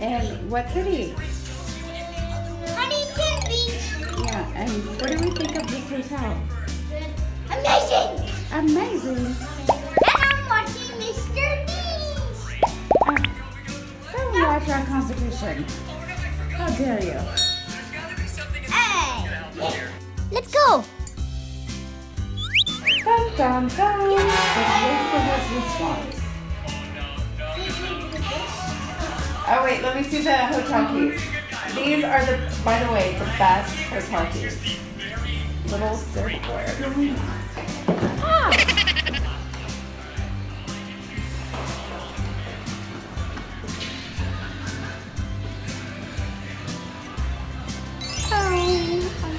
And what city? Huntington Beach. Yeah, and what do we think of this hotel? Amazing. Amazing. And I'm watching Mr. Beast. Don't watch our competition. How dare you? Hey. Let's go. Dun dun dun. Let's wait for his response. Oh wait, let me see the hotel keys. These are by the way, the best hotel keys. Little silverware. Ah! Oh, our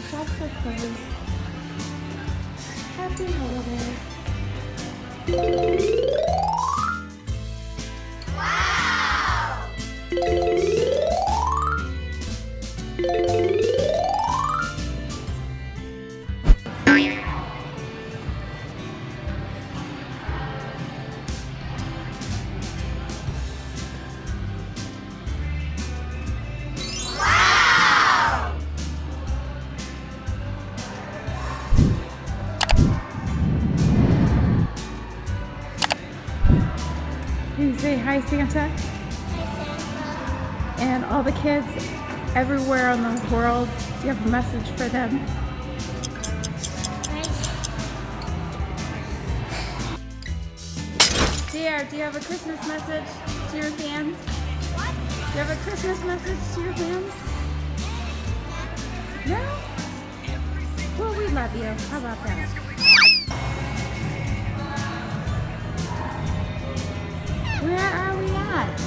shops are closed. Happy holidays. Wow. Can you say hi, Santa? And all the kids everywhere in the world, do you have a message for them? Dear, do you have a Christmas message to your fans? What? Do you have a Christmas message to your fans? No? Well, we love you. How about that? Where are we at?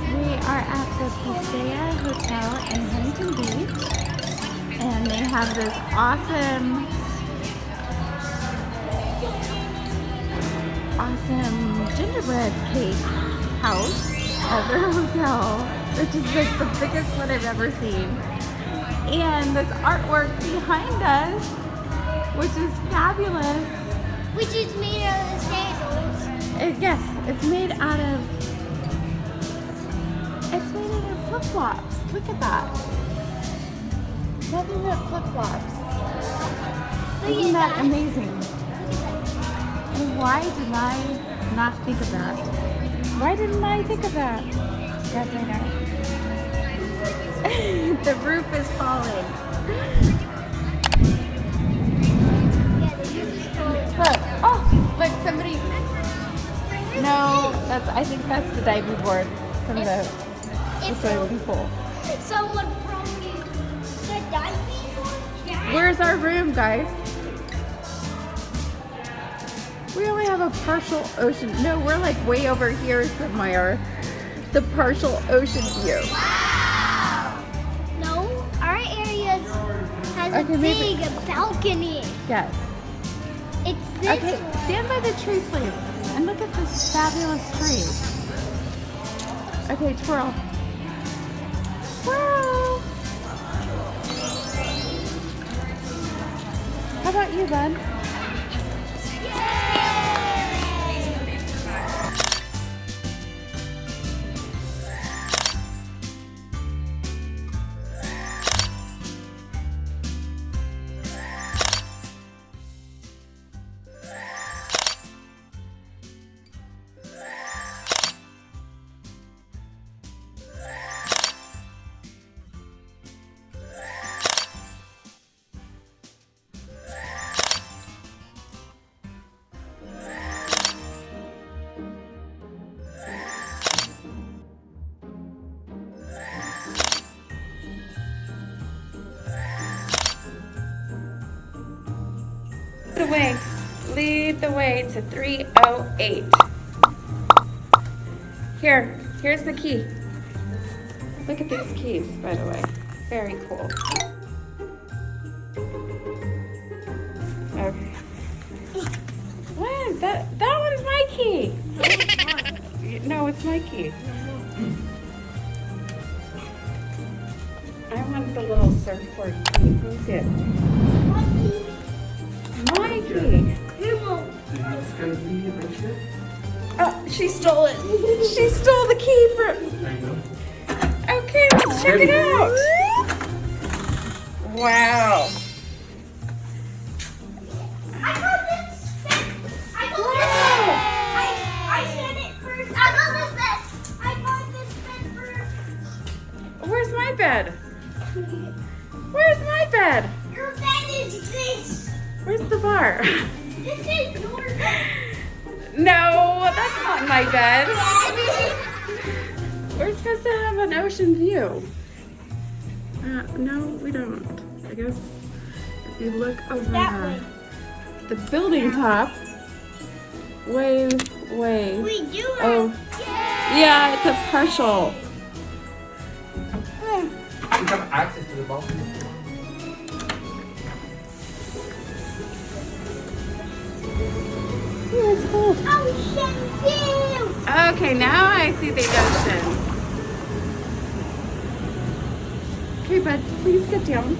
We are at the Paséa Hotel in Huntington Beach, and they have this awesome gingerbread cake house at their hotel, which is like the biggest one I've ever seen. And this artwork behind us, which is fabulous. Which is made out of sandals. Yes, it's made out of flip-flops. Look at that. Nothing but flip-flops. Isn't that amazing? And why did I not think of that? Why didn't I think of that? Yes, I know. The roof is falling. Look, oh, look, somebody. No, I think that's the diving board from the swimming pool. Someone probably the diving board? Yeah. Where's our room, guys? We only have a partial ocean. No, we're like way over here somewhere. The partial ocean view. Wow! No, our area has a big balcony. Yes. It's this Okay, one. stand by the tree, please. And look at this fabulous tree. Okay, twirl. Twirl! How about you, bud? Lead the way to 308. Here's the key. Look at these keys, by the way. Very cool. Okay. What? That one is my key. No, it's my key. I want the little surfboard key. Who's it? My key. It's going to be right here. Oh, she stole it. She stole the key from. Okay, let's check it out. Wow. I got this set. I said it first. I got this bed first. Where's my bed? Where's my bed? Your bed is this. Where's the bar? This is your bed. No, that's not my bed. We're supposed to have an ocean view. No, we don't. I guess if you look over That way. the building top, way. We do have. Oh, yeah, it's a partial. You have access to the balcony. Oh, it's cold. Ocean view. Okay, now I see the ocean. Okay, bud, please sit down.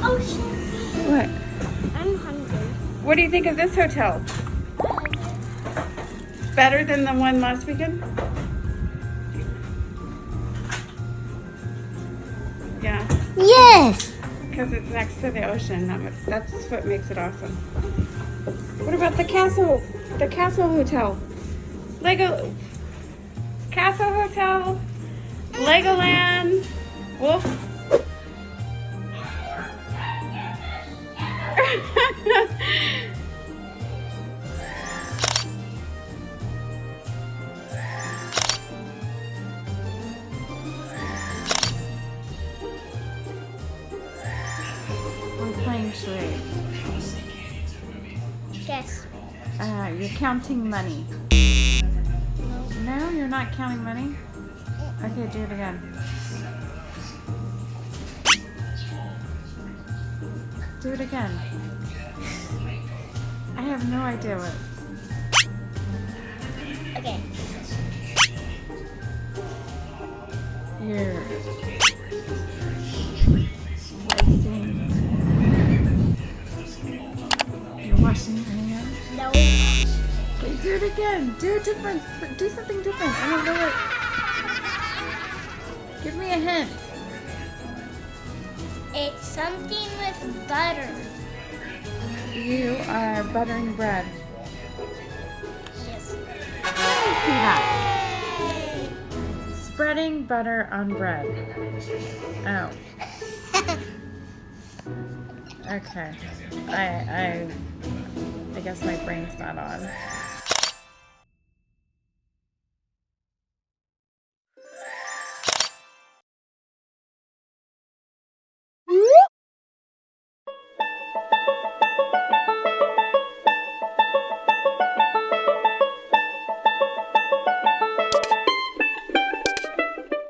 Ocean view. What? I'm hungry. What do you think of this hotel? Better than the one last weekend? Yeah, Yes. because it's next to the ocean. That's what makes it awesome. What about the castle? The castle hotel. Castle hotel. Legoland. Wolf. We're playing charades. Yes. You're counting money. No, you're not counting money? Okay, do it again. Do it again. I have no idea what. Okay. You're slicing. You're washing your hands. No. Okay, do it again. Do it different. Do something different. I don't know what. Give me a hint. It's something with butter. You are buttering bread. Yes. I see that. Spreading butter on bread. Oh. Okay. I guess my brain's not on.